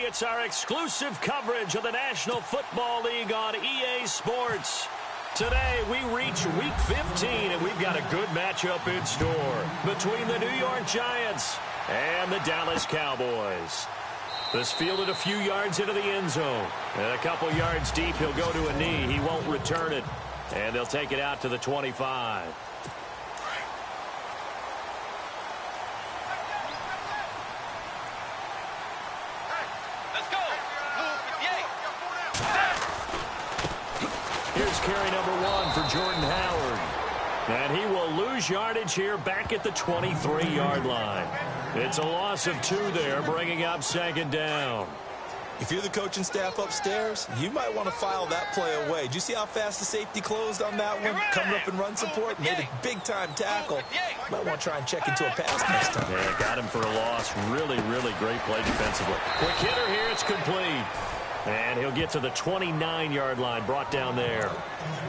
it's our exclusive coverage of the National Football League on EA Sports. Today, we reach Week 15, and we've got a good matchup in store between the New York Giants and the Dallas Cowboys. This fielded a few yards into the end zone. And a couple yards deep, he'll go to a knee. He won't return it. And they'll take it out to the 25. Here's carry number 1 for Jordan Howard. And he will lose yardage here back at the 23-yard line. It's a loss of 2 there, bringing up second down. If you're the coaching staff upstairs, you might want to file that play away. Did you see how fast the safety closed on that one? Coming up in run support, made a big-time tackle. Might want to try and check into a pass next time. Yeah, got him for a loss. Really, really great play defensively. Quick hitter here, it's complete. And he'll get to the 29-yard line, brought down there.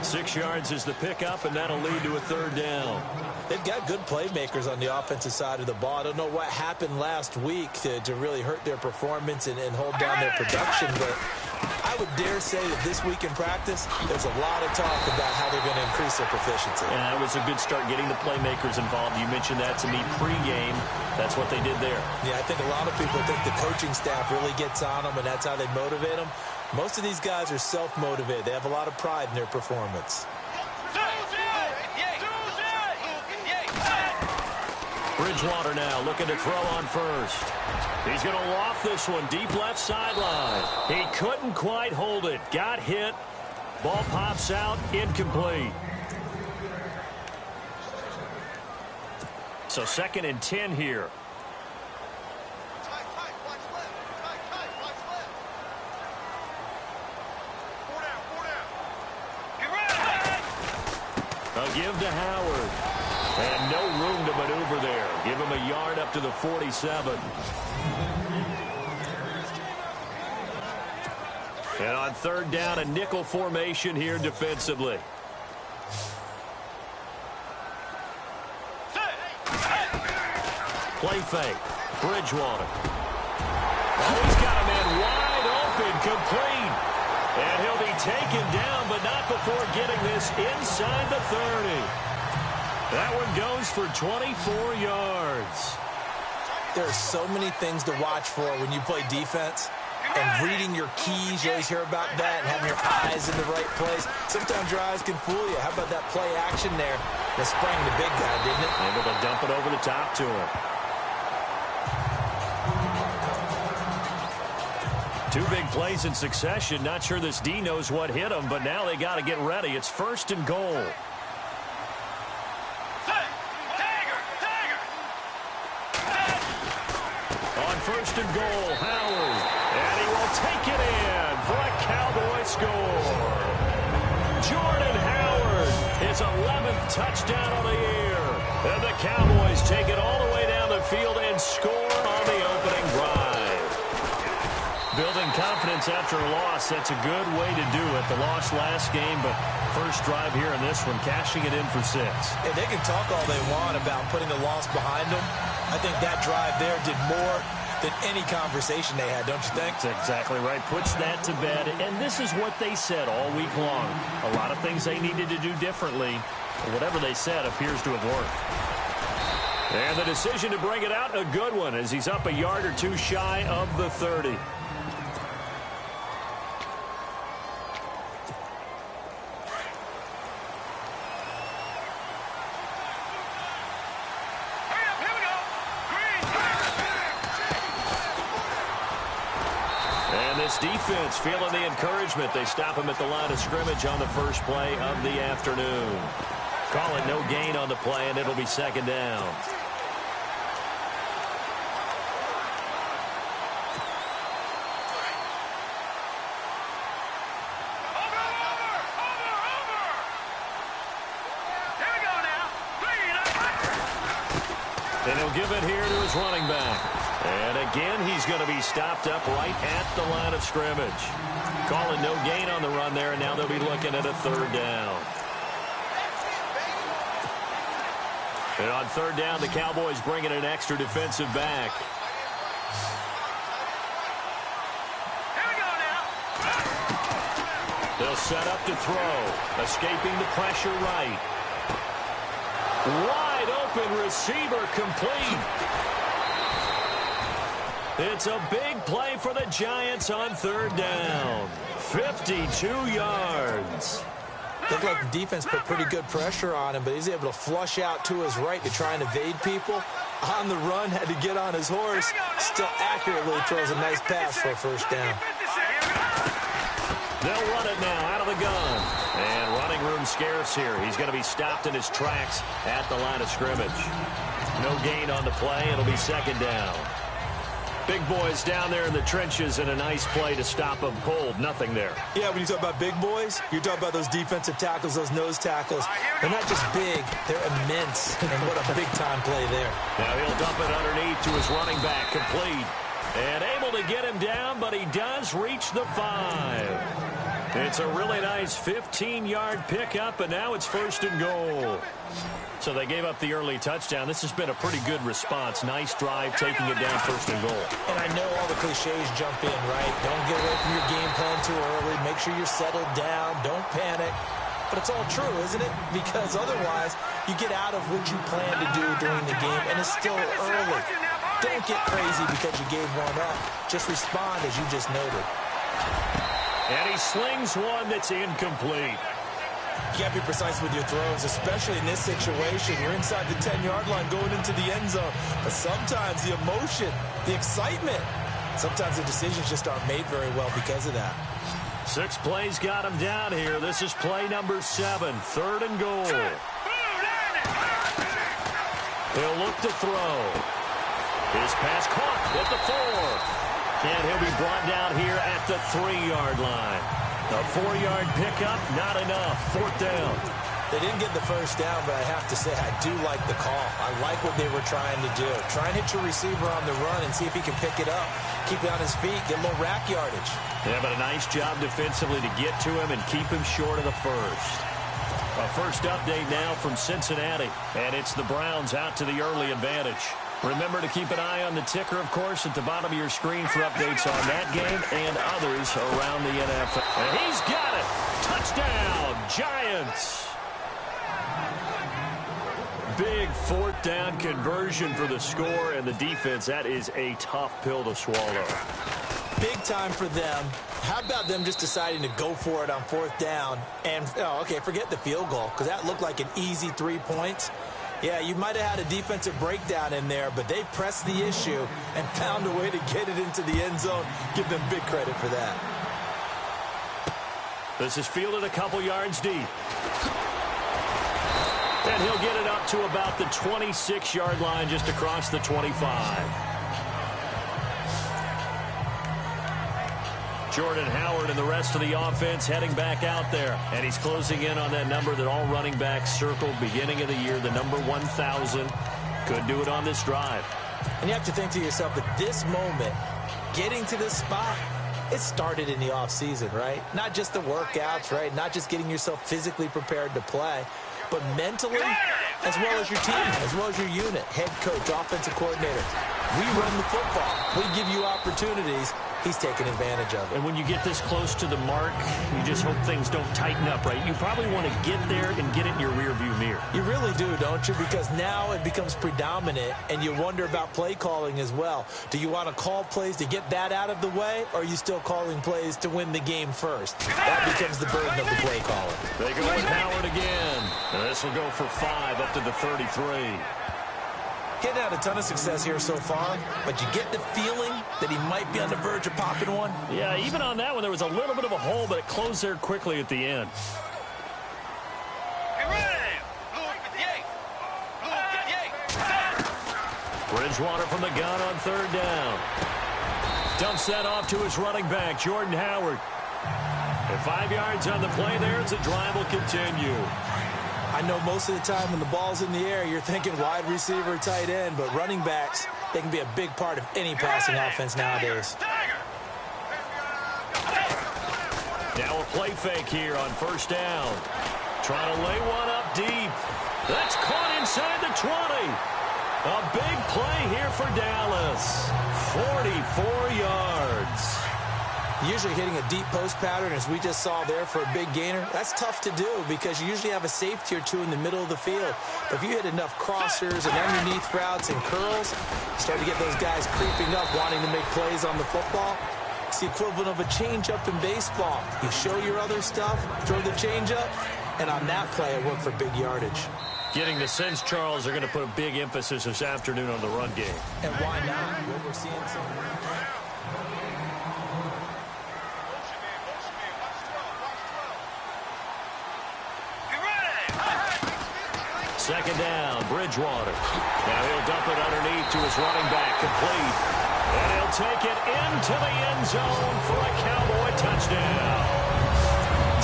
6 yards is the pickup, and that'll lead to a third down. They've got good playmakers on the offensive side of the ball. I don't know what happened last week to really hurt their performance and hold down their production, but I would dare say that this week in practice, there's a lot of talk about how they're going to increase their proficiency. Yeah, it was a good start getting the playmakers involved. You mentioned that to me pregame. That's what they did there. Yeah, I think a lot of people think the coaching staff really gets on them, and that's how they motivate them. Most of these guys are self-motivated. They have a lot of pride in their performance. Bridgewater now looking to throw on first. He's going to loft this one deep left sideline. He couldn't quite hold it. Got hit. Ball pops out. Incomplete. So 2nd and 10 here. A give to Howard. And no room to maneuver there. Give him a yard up to the 47. And on 3rd down, a nickel formation here defensively. Play fake. Bridgewater. Oh, he's got a man wide open, complete. And he'll be taken down, but not before getting this inside the 30. That one goes for 24 yards. There are so many things to watch for when you play defense. And reading your keys, you always hear about that, and having your eyes in the right place. Sometimes your eyes can fool you. How about that play action there? That sprang the big guy, didn't it? Able to dump it over the top to him. 2 big plays in succession. Not sure this D knows what hit him, but now they got to get ready. It's 1st and goal. On 1st and goal, Howard. And he will take it in for a Cowboy score. Jordan Howard, his 11th touchdown of the year. And the Cowboys take it all the way down the field and score on the opening drive. Building confidence after a loss, that's a good way to do it. The loss last game, but first drive here in this one, cashing it in for 6. And they can talk all they want about putting a loss behind them. I think that drive there did more than any conversation they had, don't you think? That's exactly right. Puts that to bed. And this is what they said all week long. A lot of things they needed to do differently. Whatever they said appears to have worked. And the decision to bring it out, a good one, as he's up a yard or 2 shy of the 30. This defense feeling the encouragement. They stop him at the line of scrimmage on the first play of the afternoon. Call it no gain on the play, and it'll be 2nd down. And he'll give it here to his running back. And again, he's going to be stopped up right at the line of scrimmage. Calling no gain on the run there, and now they'll be looking at a 3rd down. And on 3rd down, the Cowboys bring in an extra defensive back. They'll set up to throw. Escaping the pressure right. Wide open receiver complete. It's a big play for the Giants on third down. 52 yards. Looked like the defense put pretty good pressure on him, but he's able to flush out to his right to try and evade people. On the run, had to get on his horse. Still accurately throws a nice pass for a first down. They'll run it now out of the gun. And running room scarce here. He's going to be stopped in his tracks at the line of scrimmage. No gain on the play. It'll be second down. Big boys down there in the trenches, and a nice play to stop them cold. Nothing there. Yeah, when you talk about big boys, you're talking about those defensive tackles, those nose tackles. They're not just big, they're immense. And what a big-time play there. Now he'll dump it underneath to his running back, complete. And able to get him down, but he does reach the 5. It's a really nice 15-yard pickup, and now it's first and goal. So they gave up the early touchdown. This has been a pretty good response. Nice drive, taking it down first and goal. And I know all the cliches jump in, right? Don't get away from your game plan too early. Make sure you're settled down. Don't panic. But it's all true, isn't it? Because otherwise, you get out of what you plan to do during the game, and it's still early. Don't get crazy because you gave one up. Just respond as you just noted. And he slings one that's incomplete. You got to be precise with your throws, especially in this situation. You're inside the 10-yard line going into the end zone. But sometimes the emotion, the excitement, sometimes the decisions just aren't made very well because of that. 6 plays got him down here. This is play number 7, third and goal. He'll look to throw. His pass caught at the 4. And he'll be brought down here at the 3-yard line. A 4-yard pickup, not enough. Fourth down. They didn't get the first down, but I have to say I do like the call. I like what they were trying to do. Try and hit your receiver on the run and see if he can pick it up. Keep it on his feet, get a little rack yardage. Yeah, but a nice job defensively to get to him and keep him short of the first. A first update now from Cincinnati, and it's the Browns out to the early advantage. Remember to keep an eye on the ticker, of course, at the bottom of your screen for updates on that game and others around the NFL. And he's got it. Touchdown, Giants. Big fourth down conversion for the score, and the defense, that is a tough pill to swallow. Big time for them. How about them just deciding to go for it on fourth down? And, okay, forget the field goal, because that looked like an easy 3 points. Yeah, you might have had a defensive breakdown in there, but they pressed the issue and found a way to get it into the end zone. Give them big credit for that. This is fielded a couple yards deep. And he'll get it up to about the 26-yard line, just across the 25. Jordan Howard and the rest of the offense heading back out there. And he's closing in on that number that all running backs circled beginning of the year, the number 1,000. Could do it on this drive. And you have to think to yourself, at this moment, getting to this spot, it started in the offseason, right? Not just the workouts, right? Not just getting yourself physically prepared to play, but mentally, as well as your team, as well as your unit, head coach, offensive coordinator. We run the football. We give you opportunities. He's taking advantage of it. And when you get this close to the mark, you just hope things don't tighten up, right? You probably want to get there and get it in your rearview mirror. You really do, don't you? Because now it becomes predominant, and you wonder about play calling as well. Do you want to call plays to get that out of the way, or are you still calling plays to win the game first? That becomes the burden of the play caller. They go with Howard again. And this will go for 5 up to the 33. Getting had a ton of success here so far, but you get the feeling that he might be on the verge of popping one. Yeah, even on that one, there was a little bit of a hole, but it closed there quickly at the end. Bridgewater from the gun on third down. Dumps that off to his running back, Jordan Howard. And 5 yards on the play there as the drive will continue. I know most of the time when the ball's in the air, you're thinking wide receiver, tight end, but running backs, they can be a big part of any passing offense nowadays. Now a play fake here on first down. Trying to lay one up deep. That's caught inside the 20. A big play here for Dallas. 44 yards. Usually hitting a deep post pattern, as we just saw there for a big gainer, that's tough to do because you usually have a safety or two in the middle of the field. But if you hit enough crossers and underneath routes and curls, you start to get those guys creeping up, wanting to make plays on the football. It's the equivalent of a changeup in baseball. You show your other stuff, throw the changeup, and on that play, it worked for big yardage. Getting the sense, Charles, they're going to put a big emphasis this afternoon on the run game. And why not? What we're seeing so Second down, Bridgewater. Now he'll dump it underneath to his running back, complete. And he'll take it into the end zone for a Cowboy touchdown.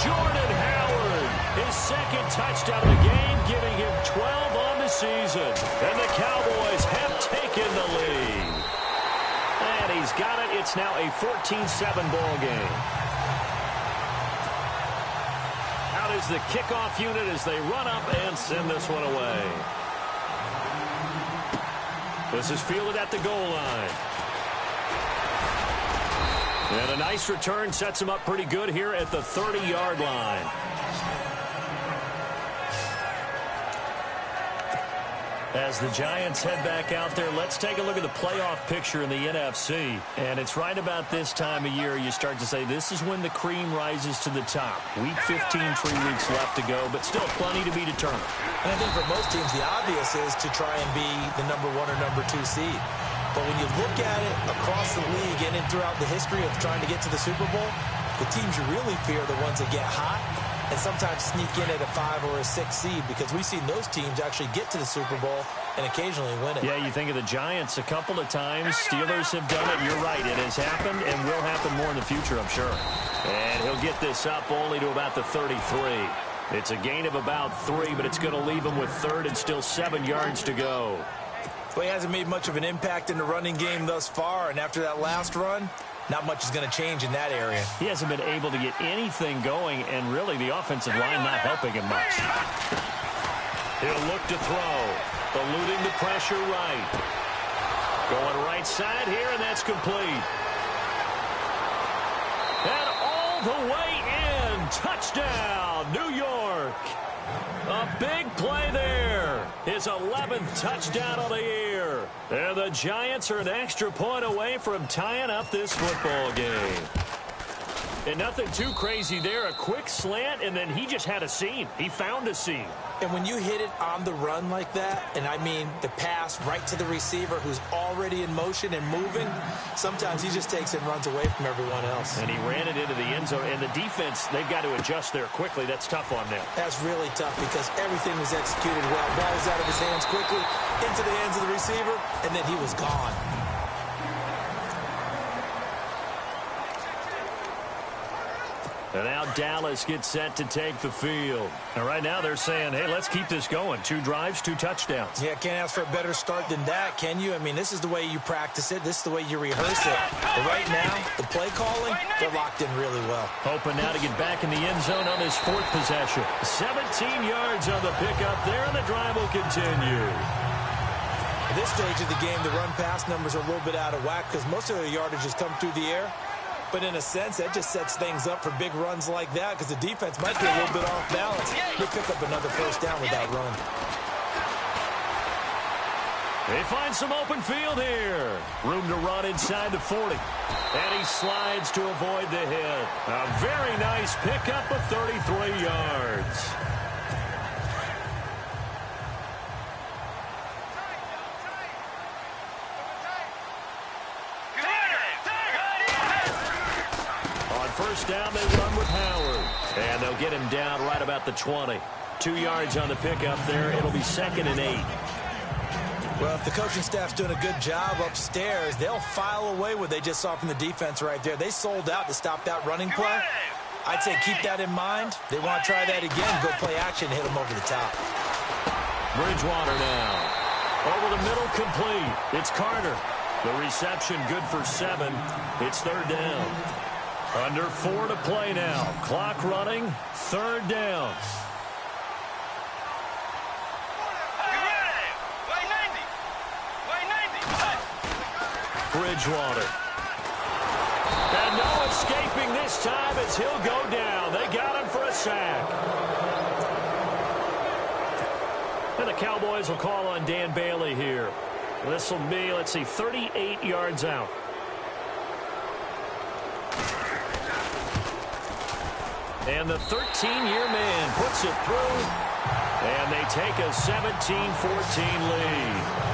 Jordan Howard, his second touchdown of the game, giving him 12 on the season. And the Cowboys have taken the lead. And he's got it. It's now a 14-7 ball game. Out is the kickoff unit as they run up and send this one away. This is fielded at the goal line. And a nice return sets him up pretty good here at the 30-yard line. As the Giants head back out there, let's take a look at the playoff picture in the NFC. And it's right about this time of year you start to say this is when the cream rises to the top. Week 15, 3 weeks left to go, but still plenty to be determined. And I think for most teams, the obvious is to try and be the number 1 or number 2 seed. But when you look at it across the league and throughout the history of trying to get to the Super Bowl, the teams you really fear are the ones that get hot and sometimes sneak in at a 5 or a 6 seed, because we've seen those teams actually get to the Super Bowl and occasionally win it. Yeah, you think of the Giants a couple of times. Steelers have done it. You're right. It has happened and will happen more in the future, I'm sure. And he'll get this up only to about the 33. It's a gain of about 3, but it's going to leave him with third and still 7 yards to go. Well, he hasn't made much of an impact in the running game thus far, and after that last run, not much is going to change in that area. He hasn't been able to get anything going, and really the offensive line not helping him much. He'll look to throw, eluding the pressure right. Going right side here, and that's complete. And all the way in. Touchdown, New York. A big play there. His 11th touchdown of the year. And the Giants are an extra point away from tying up this football game. And nothing too crazy there. A quick slant, and then he just had a seam. He found a seam. And when you hit it on the run like that, and I mean the pass right to the receiver who's already in motion and moving, sometimes he just takes it and runs away from everyone else. And he ran it into the end zone. And the defense, they've got to adjust there quickly. That's tough on them. That's really tough because everything was executed well. Ball was out of his hands quickly, into the hands of the receiver, and then he was gone. And now Dallas gets set to take the field. And right now they're saying, hey, let's keep this going. 2 drives, 2 touchdowns. Yeah, can't ask for a better start than that, can you? I mean, this is the way you practice it. This is the way you rehearse it. But right now, the play calling, they're locked in really well. Hoping now to get back in the end zone on his 4th possession. 17 yards on the pickup there, and the drive will continue. At this stage of the game, the run-pass numbers are a little bit out of whack because most of the yardage has come through the air. But in a sense, that just sets things up for big runs like that because the defense might be a little bit off balance. He'll pick up another first down with that run. They find some open field here. Room to run inside the 40. And he slides to avoid the hit. A very nice pickup of 33 yards. First down, they run with Howard. And they'll get him down right about the 20. 2 yards on the pickup there. It'll be 2nd and 8. Well, if the coaching staff's doing a good job upstairs, they'll file away what they just saw from the defense right there. They sold out to stop that running play. I'd say keep that in mind. They want to try that again, go play action, hit them over the top. Bridgewater now. Over the middle, complete. It's Carter. The reception good for 7. It's 3rd down. Under 4 to play now. Clock running. 3rd down. Bridgewater. And no escaping this time as he'll go down. They got him for a sack. And the Cowboys will call on Dan Bailey here. This will be, let's see, 38 yards out. And the 13-year man puts it through. And they take a 17-14 lead.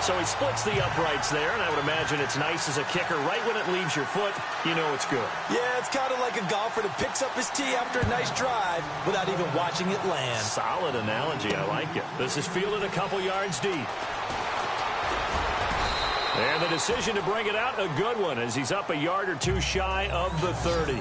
So he splits the uprights there, and I would imagine it's nice as a kicker. Right when it leaves your foot, you know it's good. Yeah, it's kind of like a golfer that picks up his tee after a nice drive without even watching it land. Solid analogy. I like it. This is fielded a couple yards deep. And the decision to bring it out, a good one, as he's up a yard or two shy of the 30.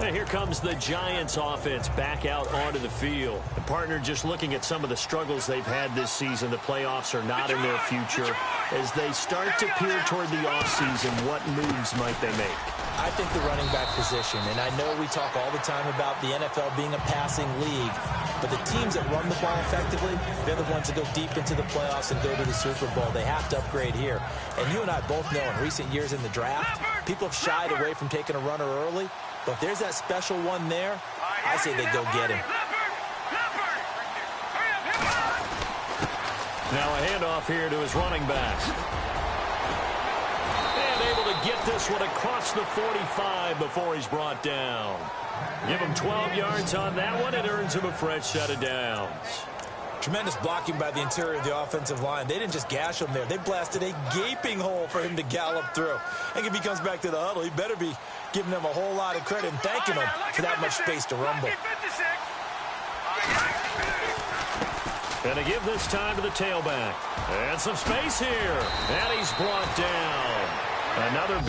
And here comes the Giants offense back out onto the field. The partner just looking at some of the struggles they've had this season. The playoffs are not in their future. As they start to peer toward the offseason, what moves might they make? I think the running back position, and I know we talk all the time about the NFL being a passing league, but the teams that run the ball effectively, they're the ones that go deep into the playoffs and go to the Super Bowl. They have to upgrade here. And you and I both know in recent years in the draft, people have shied away from taking a runner early. But if there's that special one there, I say they go get him. Now a handoff here to his running back. And able to get this one across the 45 before he's brought down. Give him 12 yards on that one. It earns him a fresh set of downs. Tremendous blocking by the interior of the offensive line. They didn't just gash him there. They blasted a gaping hole for him to gallop through. And if he comes back to the huddle, he better be giving them a whole lot of credit and thanking them for that much space to rumble. And to give this time to the tailback. And some space here. And he's brought down. Another...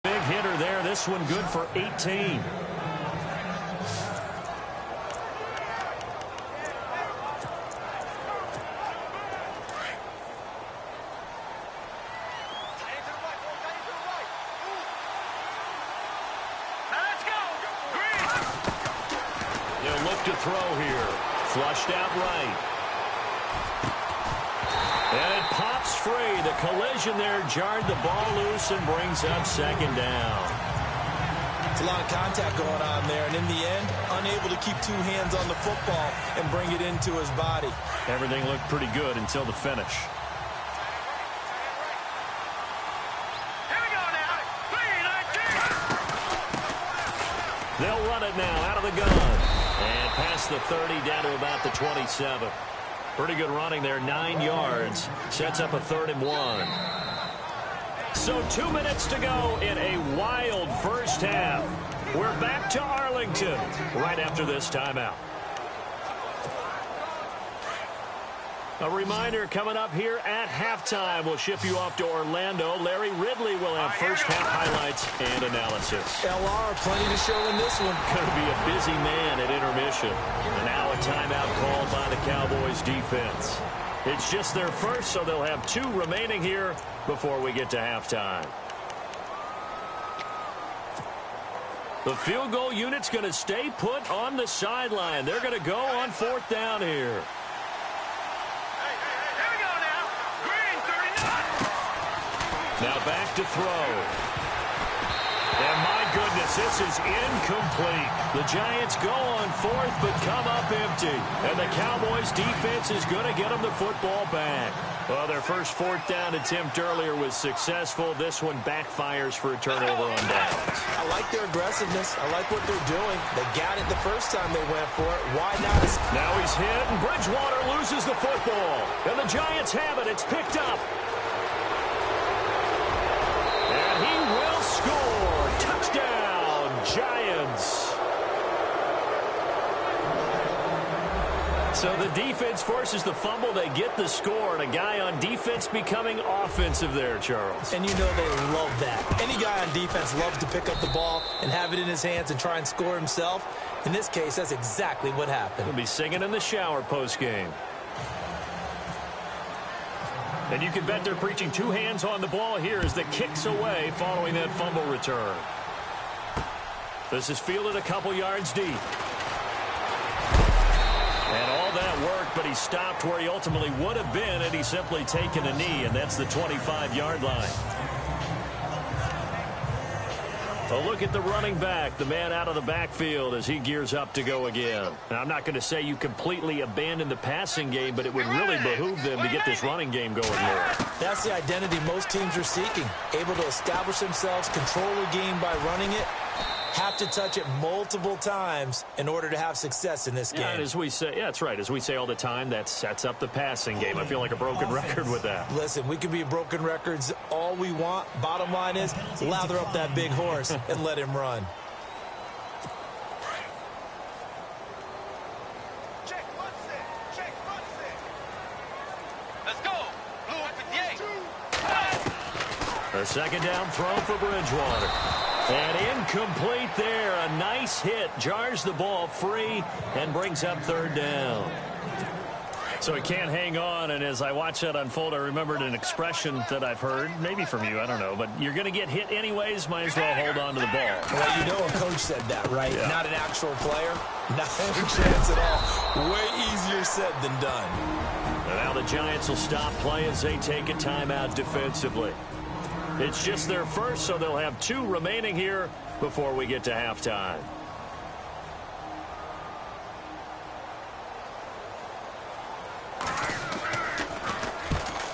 big hitter there. This one good for 18. He'll look to throw here. Flushed out right. And it pops free. The collision there jarred the ball loose and brings up second down. It's a lot of contact going on there, and in the end, unable to keep two hands on the football and bring it into his body. Everything looked pretty good until the finish. They'll run it now out of the gun. And past the 30 down to about the 27. Pretty good running there, 9 yards. Sets up a 3rd and 1. So 2 minutes to go in a wild first half. We're back to Arlington right after this timeout. A reminder coming up here at halftime. We'll ship you off to Orlando. Larry Ridley will have first half highlights and analysis. LR, plenty to show in this one. Going to be a busy man at intermission. And now a timeout called by the Cowboys defense. It's just their first, so they'll have 2 remaining here before we get to halftime. The field goal unit's going to stay put on the sideline. They're going to go on 4th down here. Now back to throw. And my goodness, this is incomplete. The Giants go on 4th, but come up empty. And the Cowboys defense is going to get them the football back. Well, their first 4th down attempt earlier was successful. This one backfires for a turnover on downs. I like their aggressiveness. I like what they're doing. They got it the first time they went for it. Why not? Now he's hit, and Bridgewater loses the football. And the Giants have it. It's picked up. And he will score. Touchdown, Giants. So the defense forces the fumble. They get the score, and a guy on defense becoming offensive there, Charles. And you know they love that. Any guy on defense loves to pick up the ball and have it in his hands and try and score himself. In this case, that's exactly what happened. He'll be singing in the shower post-game. And you can bet they're preaching 2 hands on the ball here as the kick's away following that fumble return. This is fielded a couple yards deep. And all that work, but he stopped where he ultimately would have been had he simply taken a knee, and that's the 25-yard line. A look at the running back, the man out of the backfield as he gears up to go again. Now, I'm not going to say you completely abandon the passing game, but it would really behoove them to get this running game going more. That's the identity most teams are seeking. Able to establish themselves, control the game by running it, have to touch it multiple times in order to have success in this game. And as we say, yeah, that's right. As we say all the time, that sets up the passing game. I feel like a broken record with that. Listen, we can be broken records all we want. Bottom line is, lather up that big horse and let him run. Let's go. A second down throw for Bridgewater. And incomplete there. A nice hit. Jars the ball free and brings up third down. So he can't hang on, and as I watch that unfold, I remembered an expression that I've heard, maybe from you, I don't know, but you're going to get hit anyways, might as well hold on to the ball. Well, you know a coach said that, right? Yeah. Not an actual player. Not any chance at all. Way easier said than done. And now the Giants will stop play as they take a timeout defensively. It's just their first, so they'll have 2 remaining here before we get to halftime.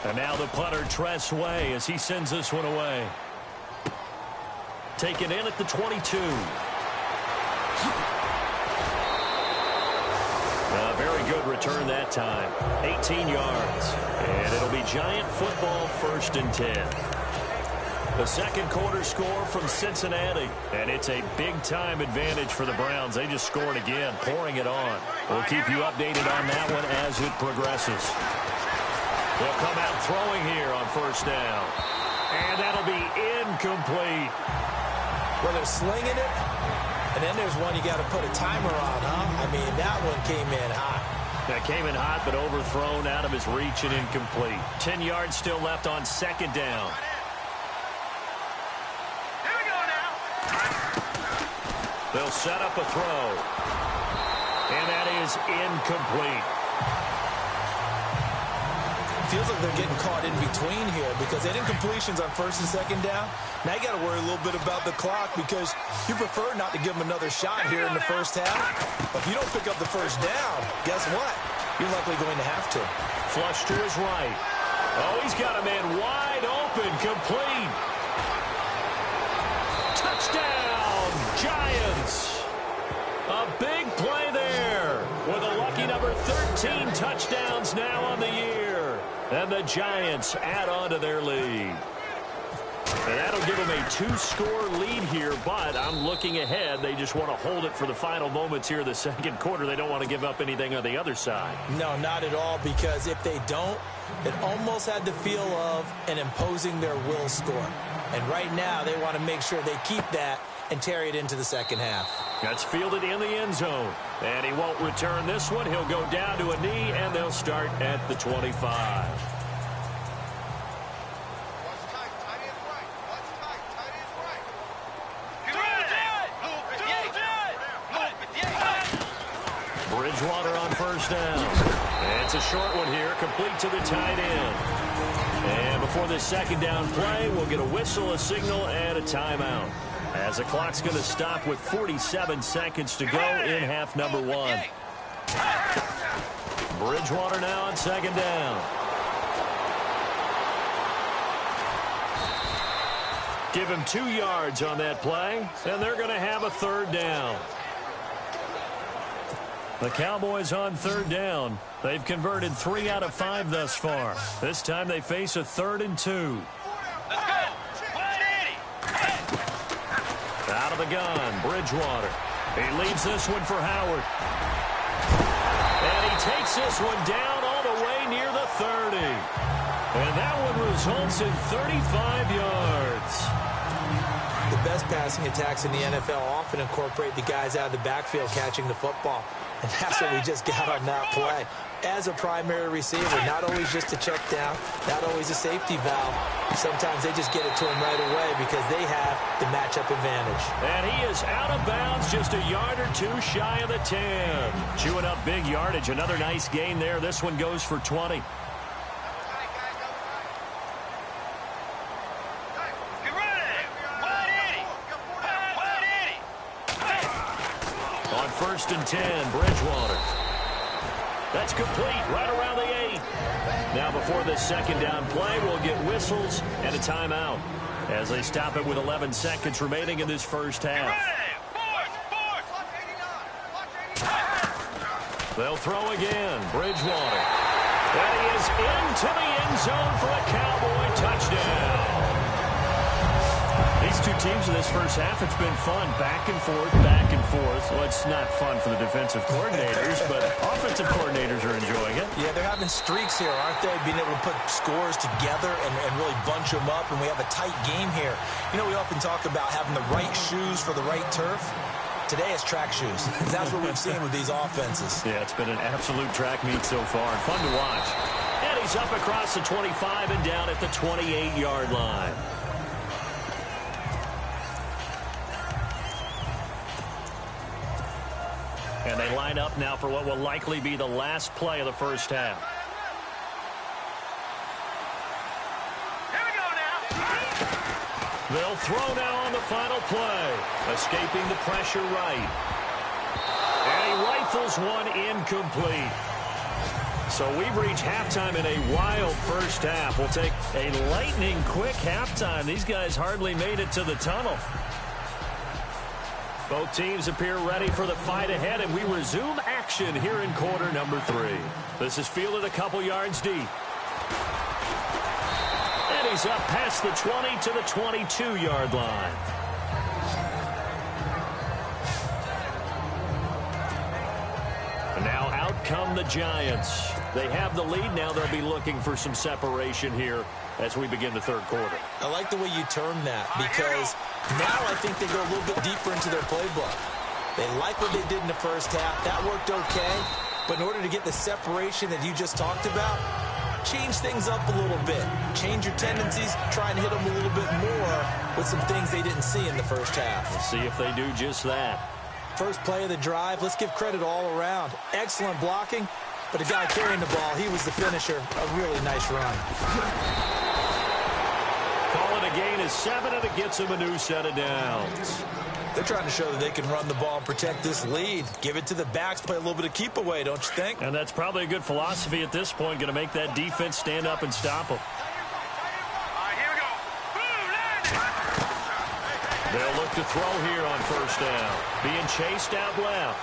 And now the punter, Tress Way, as he sends this one away. Taken in at the 22. A very good return that time. 18 yards. And it'll be Giant football, 1st and 10. The second quarter score from Cincinnati. And it's a big-time advantage for the Browns. They just scored again, pouring it on. We'll keep you updated on that one as it progresses. They'll come out throwing here on 1st down. And that'll be incomplete. Well, they're slinging it, and then there's one you got to put a timer on, huh? I mean, that one came in hot. That came in hot, but overthrown out of his reach and incomplete. 10 yards still left on 2nd down. Here we go now. They'll set up a throw. And that is incomplete. Feels like they're getting caught in between here because they did incompletions on 1st and 2nd down. Now you got to worry a little bit about the clock because you prefer not to give them another shot here in the 1st half. But if you don't pick up the 1st down, guess what? You're likely going to have to. Flush to his right. Oh, he's got a man wide open, complete. Touchdown, Giants. A big play there with a lucky number 13 touchdowns now on the year. And the Giants add on to their lead. And that'll give them a 2-score lead here, but I'm looking ahead. They just want to hold it for the final moments here of the second quarter. They don't want to give up anything on the other side. No, not at all, because if they don't, it almost had the feel of an imposing their will score. And right now, they want to make sure they keep that and carry it into the second half. That's fielded in the end zone. And he won't return this one. He'll go down to a knee, and they'll start at the 25. Bridgewater on 1st down. And it's a short one here, complete to the tight end. And before this 2nd down play, we'll get a whistle, a signal, and a timeout. As the clock's going to stop with 47 seconds to go in half number 1. Bridgewater now on 2nd down. Give him 2 yards on that play, and they're going to have a 3rd down. The Cowboys on 3rd down. They've converted 3 out of 5 thus far. This time they face a 3rd and 2. Let's go. 180. Out of the gun, Bridgewater. He leaves this one for Howard. And he takes this one down all the way near the 30. And that one results in 35 yards. The best passing attacks in the NFL often incorporate the guys out of the backfield catching the football. And that's what we just got on that play. As a primary receiver, not always just a check down, not always a safety valve. Sometimes they just get it to him right away because they have the matchup advantage. And he is out of bounds, just a yard or two shy of the 10. Chewing up big yardage. Another nice gain there. This one goes for 20. On 1st and 10, Bridgewater. That's complete right around the 8. Now before this second down play, we'll get whistles and a timeout as they stop it with 11 seconds remaining in this first half. They'll throw again. Bridgewater. And he is into the end zone for a Cowboy touchdown. These two teams in this first half, it's been fun. Back and forth, back and forth. Well, it's not fun for the defensive coordinators, but offensive coordinators are enjoying it. Yeah, they're having streaks here, aren't they? Being able to put scores together and really bunch them up, and we have a tight game here. You know, we often talk about having the right shoes for the right turf. Today it's track shoes. That's what we've seen with these offenses. Yeah, it's been an absolute track meet so far, and fun to watch. And he's up across the 25 and down at the 28-yard line. And they line up now for what will likely be the last play of the first half. Here we go now. They'll throw now on the final play. Escaping the pressure right. And he rifles one incomplete. So we've reached halftime in a wild first half. We'll take a lightning-quick halftime. These guys hardly made it to the tunnel. Both teams appear ready for the fight ahead, and we resume action here in quarter number 3. This is fielded a couple yards deep. And he's up past the 20 to the 22-yard line. And now out come the Giants. They have the lead. Now they'll be looking for some separation here as we begin the third quarter. I like the way you term that because now I think they go a little bit deeper into their playbook. They like what they did in the first half. That worked okay. But in order to get the separation that you just talked about, change things up a little bit. Change your tendencies. Try and hit them a little bit more with some things they didn't see in the first half. We'll see if they do just that. First play of the drive, let's give credit all around. Excellent blocking, but the guy carrying the ball, he was the finisher. A really nice run. Call it a gain of 7, and it gets him a new set of downs. They're trying to show that they can run the ball and protect this lead. Give it to the backs, play a little bit of keep away, don't you think? And that's probably a good philosophy at this point, going to make that defense stand up and stop them. They'll look to throw here on first down. Being chased out left.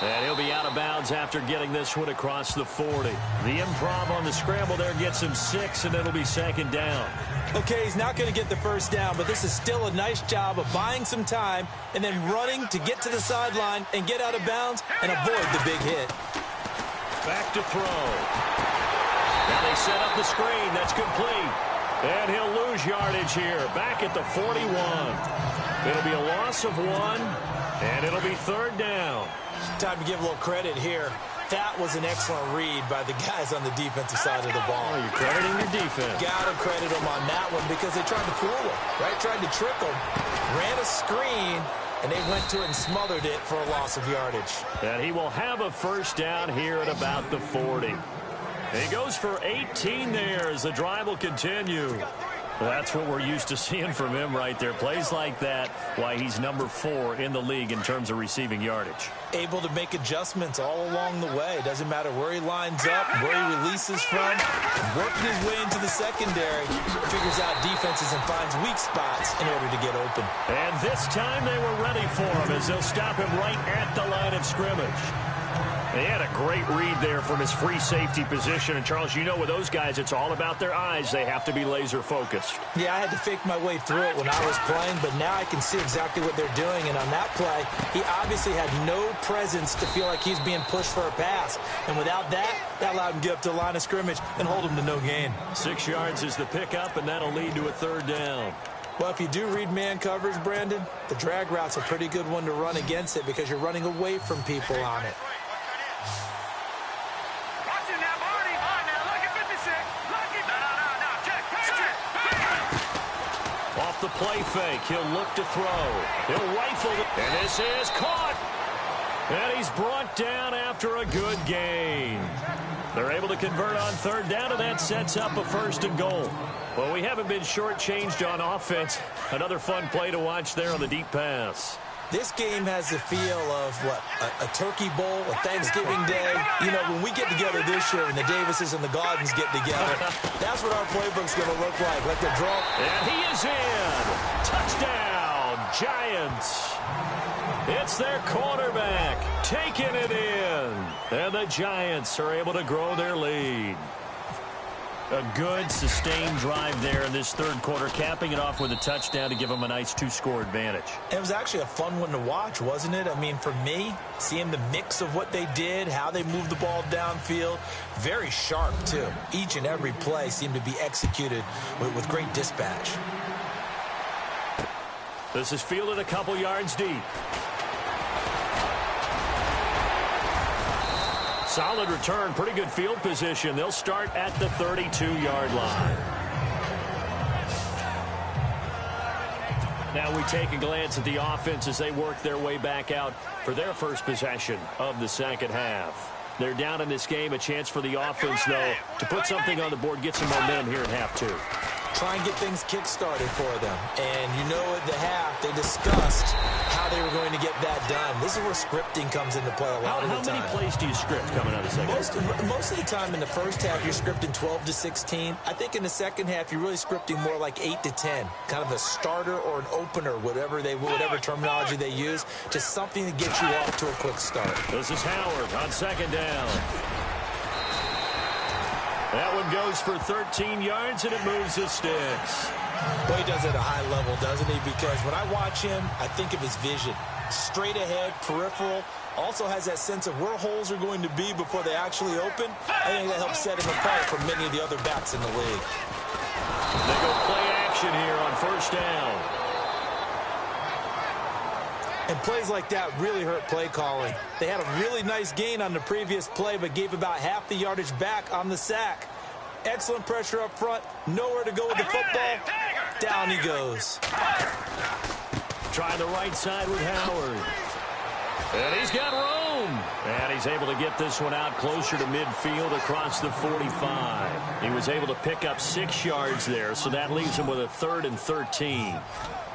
And he'll be out of bounds after getting this one across the 40. The improv on the scramble there gets him 6, and it'll be second down. Okay, he's not going to get the first down, but this is still a nice job of buying some time and then running to get to the sideline and get out of bounds and avoid the big hit. Back to throw. Now they set up the screen. That's complete. And he'll lose yardage here. Back at the 41. It'll be a loss of 1, and it'll be third down. Time to give a little credit here. That was an excellent read by the guys on the defensive side of the ball. Oh, you're crediting your defense. Got to credit them on that one because they tried to fool him, right? Tried to trick him. Ran a screen, and they went to it and smothered it for a loss of yardage. And he will have a first down here at about the 40. He goes for 18 there as the drive will continue. That's what we're used to seeing from him right there. Plays like that, why he's number 4 in the league in terms of receiving yardage. Able to make adjustments all along the way. Doesn't matter where he lines up, where he releases from. Working his way into the secondary. Figures out defenses and finds weak spots in order to get open. And this time they were ready for him as they'll stop him right at the line of scrimmage. They had a great read there from his free safety position. And, Charles, you know with those guys, it's all about their eyes. They have to be laser focused. Yeah, I had to fake my way through it when I was playing, but now I can see exactly what they're doing. And on that play, he obviously had no presence to feel like he's being pushed for a pass. And without that, that allowed him to get up to the line of scrimmage and hold him to no gain. 6 yards is the pickup, and that'll lead to a third down. Well, if you do read man coverage, Brandon, the drag route's a pretty good one to run against it because you're running away from people on it. Watch it now, Barney. All right, now, look at 56. Look at... No. Check. Off the play fake, he'll look to throw. He'll rifle it, and this is caught. And he's brought down after a good gain. They're able to convert on third down, and that sets up a 1st and goal. Well, we haven't been shortchanged on offense. Another fun play to watch there on the deep pass. This game has the feel of, what, a turkey bowl, a Thanksgiving day. You know, when we get together this year and the Davises and the Gardens get together, that's what our playbook's going to look like. Like the draw. And he is in. Touchdown, Giants. It's their quarterback taking it in. And the Giants are able to grow their lead. A good, sustained drive there in this third quarter, capping it off with a touchdown to give them a nice 2-score advantage. It was actually a fun one to watch, wasn't it? I mean, for me, seeing the mix of what they did, how they moved the ball downfield, very sharp, too. Each and every play seemed to be executed with great dispatch. This is fielded a couple yards deep. Solid return, pretty good field position. They'll start at the 32-yard line. Now we take a glance at the offense as they work their way back out for their first possession of the second half. They're down in this game. A chance for the offense, though, to put something on the board, get some momentum here in half two. Try and get things kick-started for them. And you know at the half, they discussed how they were going to get that done. This is where scripting comes into play a lot of the time. How many plays do you script coming out of the second half? Most of the time in the first half, you're scripting 12 to 16. I think in the second half, you're really scripting more like 8 to 10. Kind of a starter or an opener, whatever terminology they use, just something to get you off to a quick start. This is Howard on second down. That one goes for 13 yards, and it moves the sticks. Well, he does it at a high level, doesn't he? Because when I watch him, I think of his vision. Straight ahead, peripheral. Also has that sense of where holes are going to be before they actually open. I think that helps set him apart from many of the other backs in the league. They go play action here on first down. And plays like that really hurt play calling. They had a really nice gain on the previous play, but gave about half the yardage back on the sack. Excellent pressure up front. Nowhere to go with the football. Down he goes. Try the right side with Howard. And he's got room. And he's able to get this one out closer to midfield across the 45. He was able to pick up 6 yards there, so that leaves him with a 3rd and 13.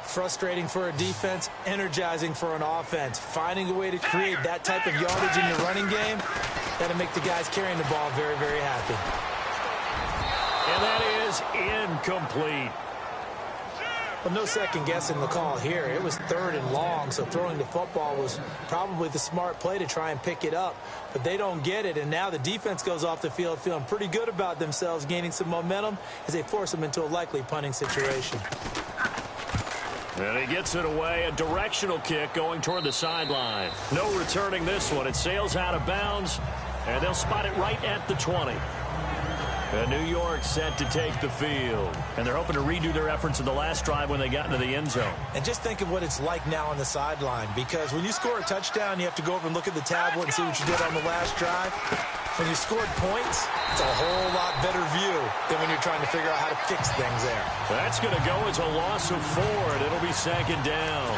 Frustrating for a defense, energizing for an offense. Finding a way to create that type of yardage in your running game, that'll make the guys carrying the ball very, very happy. And that is incomplete. Well, no second guessing the call here. It was 3rd and long, so throwing the football was probably the smart play to try and pick it up. But they don't get it, and now the defense goes off the field feeling pretty good about themselves, gaining some momentum as they force them into a likely punting situation. And he gets it away, a directional kick going toward the sideline. No returning this one. It sails out of bounds, and they'll spot it right at the 20. And New York set to take the field. And they're hoping to redo their efforts in the last drive when they got into the end zone. And just think of what it's like now on the sideline, because when you score a touchdown, you have to go over and look at the tablet and see what you did on the last drive. When you scored points, it's a whole lot better view than when you're trying to figure out how to fix things there. That's going to go as a loss of 4, and it'll be second down.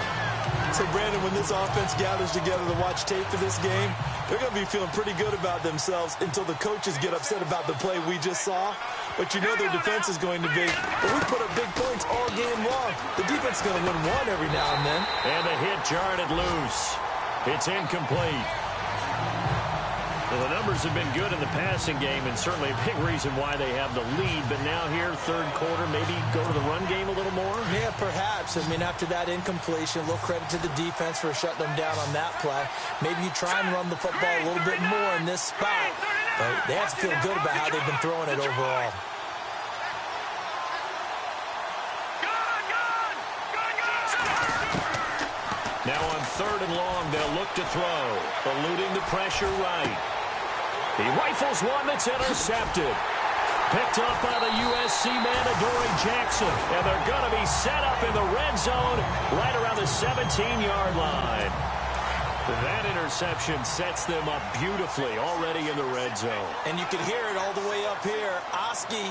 So, Brandon, when this offense gathers together to watch tape for this game, they're going to be feeling pretty good about themselves until the coaches get upset about the play we just saw. But you know their defense is going to be, but we put up big points all game long. The defense is going to win one every now and then. And the hit jarred it loose. It's incomplete. Well, the numbers have been good in the passing game, and certainly a big reason why they have the lead. But now here, third quarter, maybe go to the run game a little more? Yeah, perhaps. I mean, after that incompletion, a little credit to the defense for shutting them down on that play. Maybe you try and run the football a little bit more in this spot. But they have to feel good about how they've been throwing it overall. Now on 3rd and long, they'll look to throw, eluding the pressure right. He rifles one that's intercepted. Picked up by the USC man, Adoree Jackson. And they're going to be set up in the red zone right around the 17-yard line. That interception sets them up beautifully already in the red zone. And you can hear it all the way up here. Oski,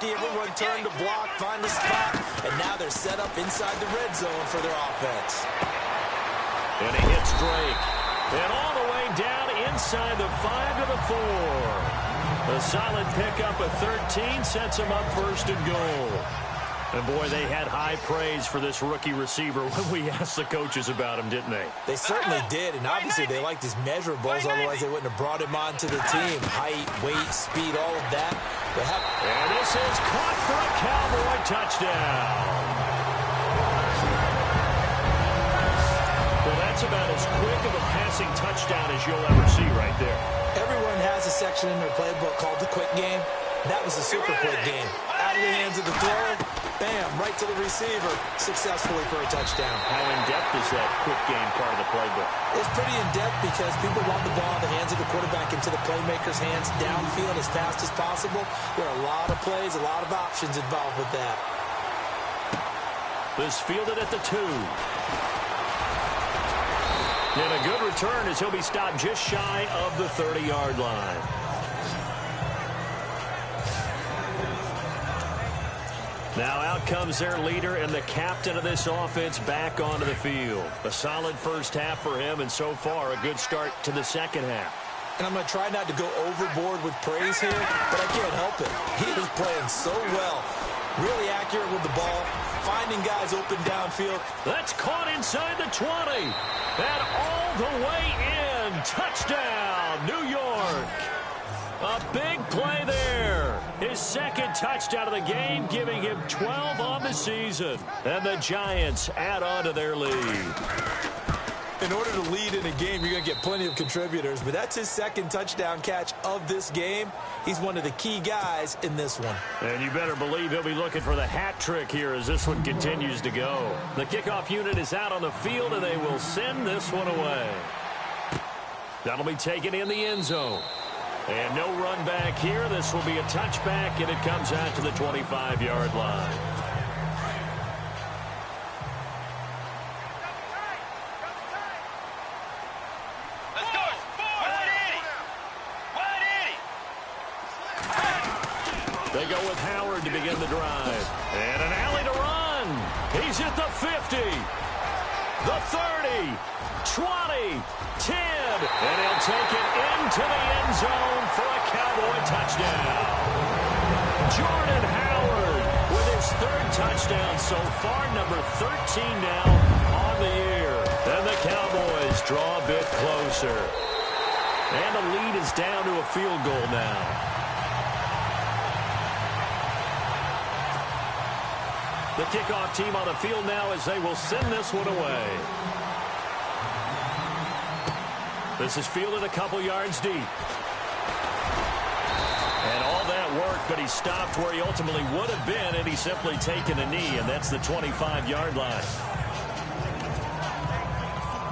everyone turned to block, find the spot, and now they're set up inside the red zone for their offense. And he hits Drake. And all the way down inside the 5 to the 4. A solid pickup of 13 sets him up first and goal. And, boy, they had high praise for this rookie receiver when we asked the coaches about him, didn't they? They certainly did, and obviously they liked his measurables, otherwise they wouldn't have brought him onto the team. Height, weight, speed, all of that. And this is caught for a Cowboy touchdown. Well, that's about as quick of a passing touchdown as you'll ever see right there. Everyone has a section in their playbook called the quick game. That was the super quick game. Out of the hands of the thrower, bam, right to the receiver, successfully for a touchdown. How in-depth is that quick game part of the playbook? It's pretty in-depth because people want the ball in the hands of the quarterback into the playmaker's hands downfield as fast as possible. There are a lot of plays, a lot of options involved with that. This fielded at the 2. And a good return as he'll be stopped just shy of the 30-yard line. Now out comes their leader and the captain of this offense back onto the field. A solid first half for him, and so far a good start to the second half. And I'm going to try not to go overboard with praise here, but I can't help it. He is playing so well. Really accurate with the ball, finding guys open downfield. That's caught inside the 20. And all the way in. Touchdown, New York. A big play there. His second touchdown of the game, giving him 12 on the season. And the Giants add on to their lead. In order to lead in a game, you're going to get plenty of contributors, but that's his second touchdown catch of this game. He's one of the key guys in this one. And you better believe he'll be looking for the hat trick here as this one continues to go. The kickoff unit is out on the field, and they will send this one away. That'll be taken in the end zone. And no run back here. This will be a touchback, and it comes out to the 25-yard line. They go with Howard to begin the drive. And an alley to run. He's at the 50, the 30, 20, 10. And he'll take it into the end zone for a Cowboy touchdown. Jordan Howard with his third touchdown so far, number 13 now on the year. And the Cowboys draw a bit closer. And the lead is down to a field goal now. The kickoff team on the field now as they will send this one away. This is fielded a couple yards deep. And all that work, but he stopped where he ultimately would have been, and he's simply taken a knee, and that's the 25-yard line.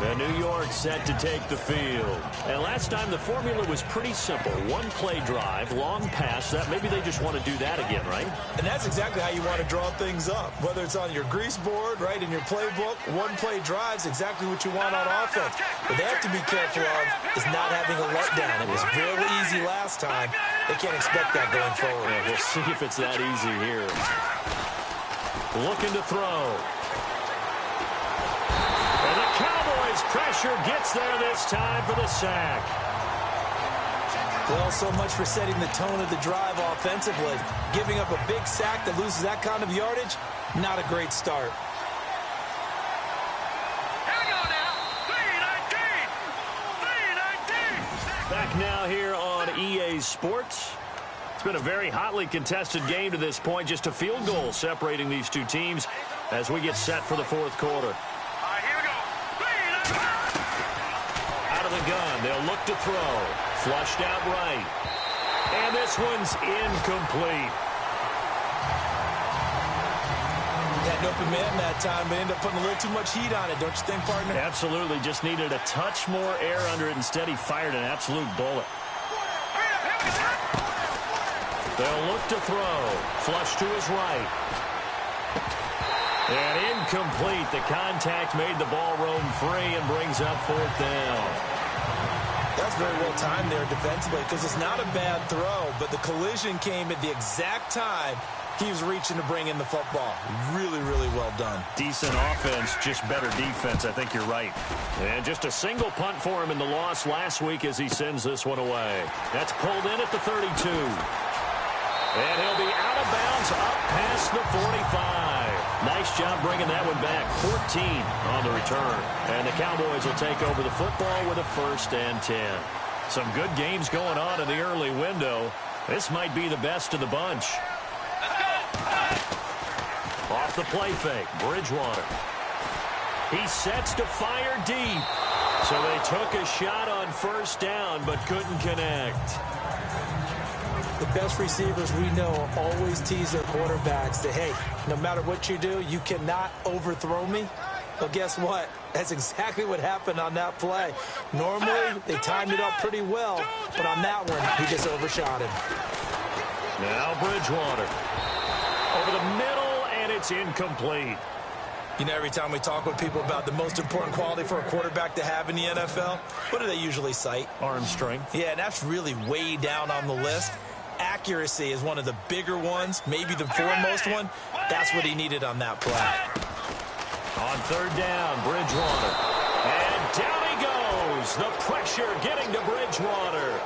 And New York set to take the field. And last time the formula was pretty simple. One play drive, long pass. That maybe they just want to do that again, right? And that's exactly how you want to draw things up. Whether it's on your grease board, right, in your playbook, one play drive's exactly what you want on offense. What they have to be careful of is not having a letdown. It was real easy last time. They can't expect that going forward. Yeah, we'll see if it's that easy here. Looking to throw. And the Cowboys pressure gets there this time for the sack. Well, so much for setting the tone of the drive offensively. Giving up a big sack that loses that kind of yardage, not a great start. Here we go now. 3-19. Back now here on EA Sports. It's been a very hotly contested game to this point. Just a field goal separating these two teams as we get set for the fourth quarter. Out of the gun, they'll look to throw. Flushed out right. And this one's incomplete. Had an open man that time, but ended up putting a little too much heat on it, don't you think, partner? Absolutely. Just needed a touch more air under it. Instead, he fired an absolute bullet. They'll look to throw. Flush to his right. And incomplete. The contact made the ball roam free and brings up 4th down. That's very well timed there defensively because it's not a bad throw, but the collision came at the exact time he was reaching to bring in the football. Really, really well done. Decent offense, just better defense. I think you're right. And just a single punt for him in the loss last week as he sends this one away. That's pulled in at the 32. And he'll be out of bounds up past the 45. Nice job bringing that one back. 14 on the return. And the Cowboys will take over the football with a 1st and 10. Some good games going on in the early window. This might be the best of the bunch. Off the play fake, Bridgewater. He sets to fire deep. So they took a shot on 1st down but couldn't connect. The best receivers we know always tease their quarterbacks that, hey, no matter what you do, you cannot overthrow me. Well, guess what? That's exactly what happened on that play. Normally, they timed it up pretty well, but on that one, he just overshot him. Now Bridgewater. Over the middle, and it's incomplete. You know, every time we talk with people about the most important quality for a quarterback to have in the NFL, what do they usually cite? Arm strength. Yeah, and that's really way down on the list. Accuracy is one of the bigger ones, maybe the foremost one. That's what he needed on that play. On 3rd down, Bridgewater. And down he goes. The pressure getting to Bridgewater.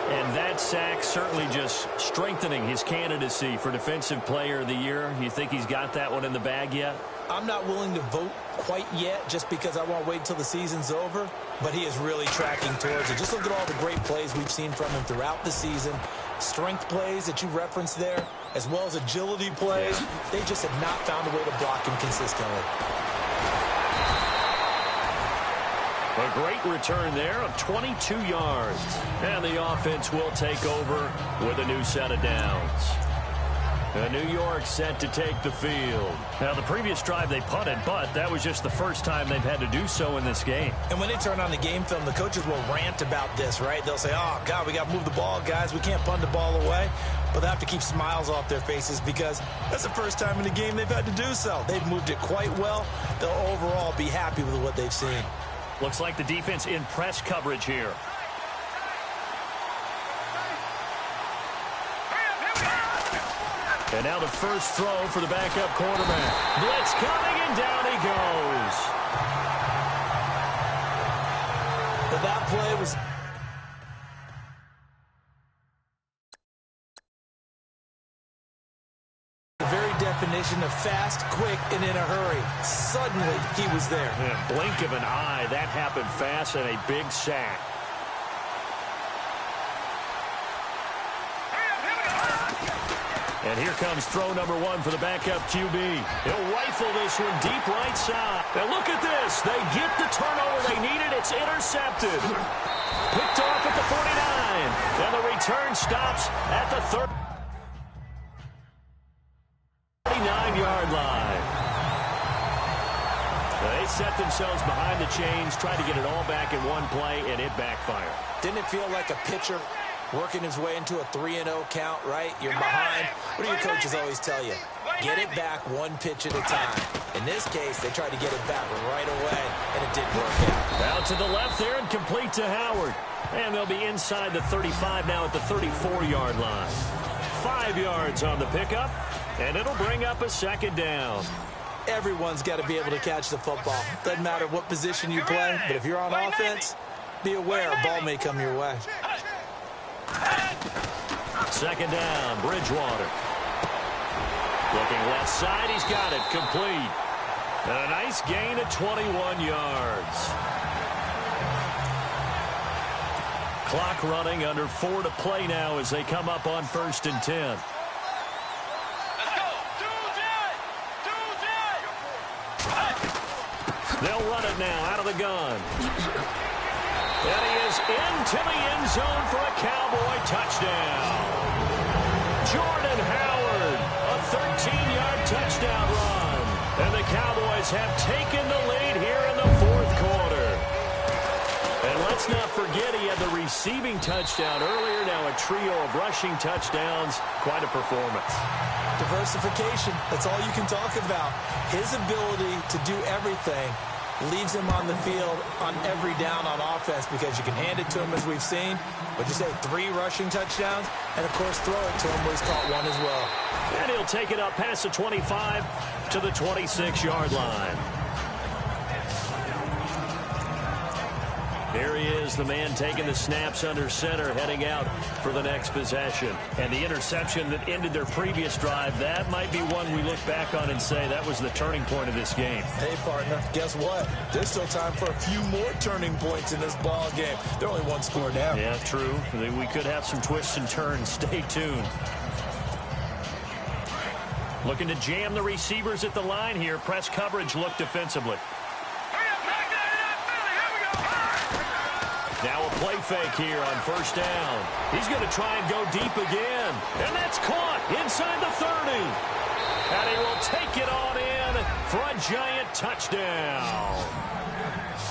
And that sack certainly just strengthening his candidacy for Defensive Player of the Year. You think he's got that one in the bag yet? I'm not willing to vote quite yet just because I want to wait until the season's over, but he is really tracking towards it. Just look at all the great plays we've seen from him throughout the season. Strength plays that you referenced there, as well as agility plays. They just have not found a way to block him consistently. A great return there of 22 yards. And the offense will take over with a new set of downs. New York set to take the field. Now, the previous drive they punted, but that was just the first time they've had to do so in this game. And when they turn on the game film, the coaches will rant about this, right? They'll say, oh, God, we got to move the ball, guys. We can't punt the ball away. But they have to keep smiles off their faces because that's the first time in the game they've had to do so. They've moved it quite well. They'll overall be happy with what they've seen. Looks like the defense in press coverage here. And now the first throw for the backup quarterback. Blitz coming, and down he goes. But that play was... the very definition of fast, quick, and in a hurry. Suddenly, he was there. Yeah, blink of an eye, that happened fast, and a big sack. And here comes throw number 1 for the backup QB. He'll rifle this one deep right side. Now look at this. They get the turnover they needed. It's intercepted. Picked off at the 49. And the return stops at the 39-yard line. They set themselves behind the chains, tried to get it all back in one play, and it backfired. Didn't it feel like a pitcher working his way into a 3-0 count, right? You're behind. What do your coaches always tell you? Get it back one pitch at a time. In this case, they tried to get it back right away, and it didn't work out. Out to the left there and complete to Howard. And they'll be inside the 35 now at the 34-yard line. 5 yards on the pickup, and it'll bring up a 2nd down. Everyone's got to be able to catch the football. Doesn't matter what position you play, but if you're on offense, be aware a ball may come your way. 2nd down, Bridgewater. Looking left side, he's got it, complete. And a nice gain of 21 yards. Clock running, under 4 to play now as they come up on 1st and 10. They'll run it now out of the gun. And he is into the end zone for a Cowboy touchdown. Jordan Howard, a 13-yard touchdown run. And the Cowboys have taken the lead here in the 4th quarter. And let's not forget forget he had the receiving touchdown earlier. Now a trio of rushing touchdowns. Quite a performance. Diversification, that's all you can talk about. His ability to do everything leaves him on the field on every down on offense because you can hand it to him as we've seen. What'd you say, 3 rushing touchdowns? And, of course, throw it to him where he's caught 1 as well. And he'll take it up past the 25 to the 26-yard line. Here he is, the man taking the snaps under center, heading out for the next possession. And the interception that ended their previous drive, that might be one we look back on and say that was the turning point of this game. Hey, partner, guess what? There's still time for a few more turning points in this ball game. They're only 1 score down. Yeah, true. We could have some twists and turns. Stay tuned. Looking to jam the receivers at the line here. Press coverage look defensively. Now a play fake here on first down. He's going to try and go deep again. And that's caught inside the 30. And he will take it on in for a giant touchdown.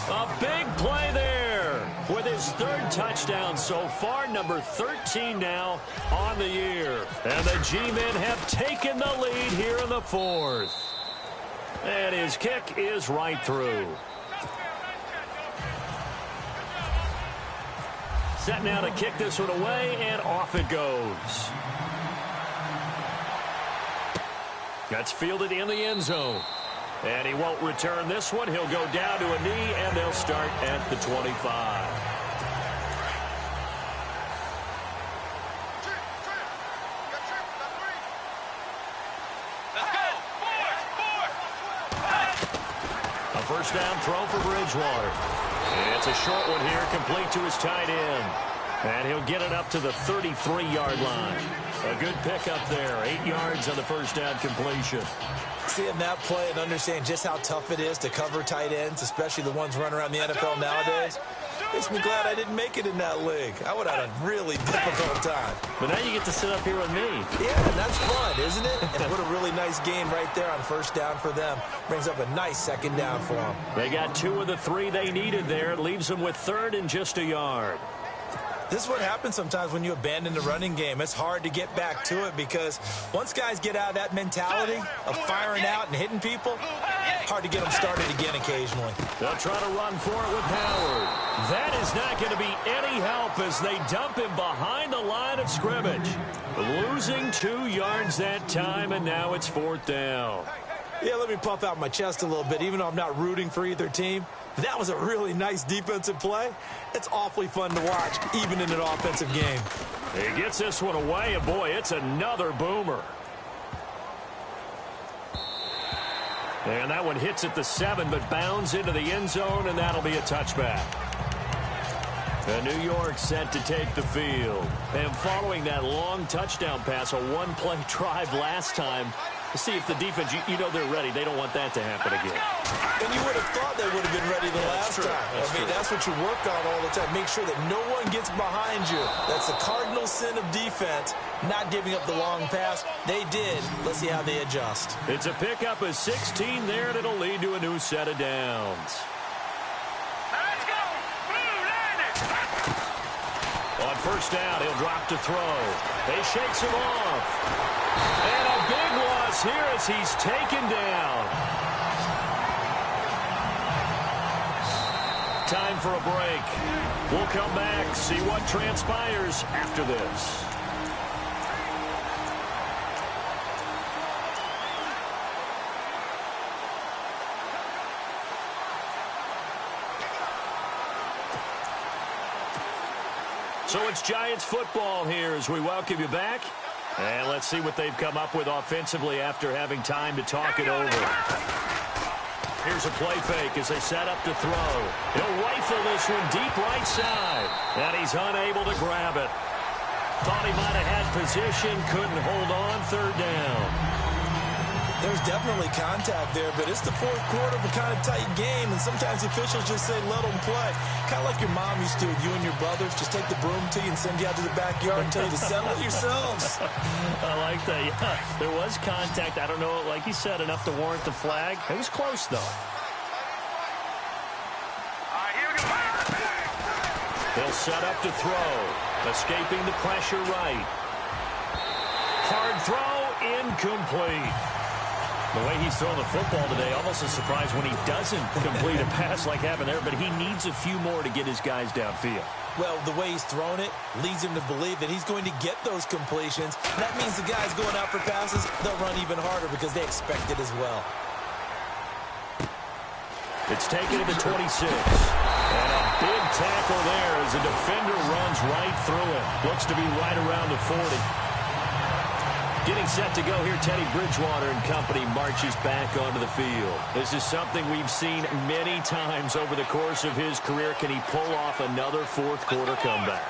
A big play there with his 3rd touchdown so far, number 13 now on the year. And the G-men have taken the lead here in the 4th. And his kick is right through. Set now to kick this one away, and off it goes. That's fielded in the end zone. And he won't return this one. He'll go down to a knee, and they'll start at the 25. Let's go. 4. A first down throw for Bridgewater. It's a short one here, complete to his tight end. And he'll get it up to the 33-yard line. A good pickup there, 8 yards on the first down completion. Seeing that play and understand just how tough it is to cover tight ends, especially the ones running around the NFL nowadays, makes me glad I didn't make it in that league. I would have had a really difficult time. But now you get to sit up here with me. Yeah, and that's fun, isn't it? And what a really nice game right there on first down for them. Brings up a nice second down for them. They got 2 of the 3 they needed there. It leaves them with 3rd and just a yard. This is what happens sometimes when you abandon the running game. It's hard to get back to it because once guys get out of that mentality of firing out and hitting people, hard to get them started again occasionally. They'll try to run for it with Howard. That is not going to be any help as they dump him behind the line of scrimmage. Losing 2 yards that time, and now it's 4th down. Yeah, let me puff out my chest a little bit, even though I'm not rooting for either team. That was a really nice defensive play. It's awfully fun to watch, even in an offensive game. He gets this one away, and boy, it's another boomer. And that one hits at the 7, but bounds into the end zone, and that'll be a touchback. And New York set to take the field. And following that long touchdown pass, a 1-play drive last time, to see if the defense, you know they're ready. They don't want that to happen again. And you would have thought they would have been ready the last time. That's what you work on all the time. Make sure that no one gets behind you. That's the cardinal sin of defense, not giving up the long pass. They did. Let's see how they adjust. It's a pickup of 16 there, and it'll lead to a new set of downs. Let's go. Blue landed. On first down, he'll drop to throw. He shakes him off. And a big loss here as he's taken down. Time for a break. We'll come back, see what transpires after this. So it's Giants football here as we welcome you back. And let's see what they've come up with offensively after having time to talk it over. Here's a play fake as they set up to throw. He'll rifle this one deep right side. And he's unable to grab it. Thought he might have had position, couldn't hold on, 3rd down. There's definitely contact there, but it's the 4th quarter of a kind of tight game, and sometimes officials just say, let them play. Kind of like your mom used to, you and your brothers, just take the broom to you and send you out to the backyard and tell you to settle it yourselves. I like that, yeah. There was contact. I don't know, like you said, enough to warrant the flag. It was close, though. All right, here we go. He'll set up to throw. Escaping the pressure right. Hard throw, incomplete. The way he's throwing the football today, almost a surprise when he doesn't complete a pass like happened there, but he needs a few more to get his guys downfield. Well, the way he's thrown it leads him to believe that he's going to get those completions. That means the guys going out for passes, they'll run even harder because they expect it as well. It's taken to the 26. And a big tackle there as the defender runs right through it. Looks to be right around the 40. Getting set to go here, Teddy Bridgewater and company marches back onto the field. This is something we've seen many times over the course of his career. Can he pull off another fourth-quarter comeback?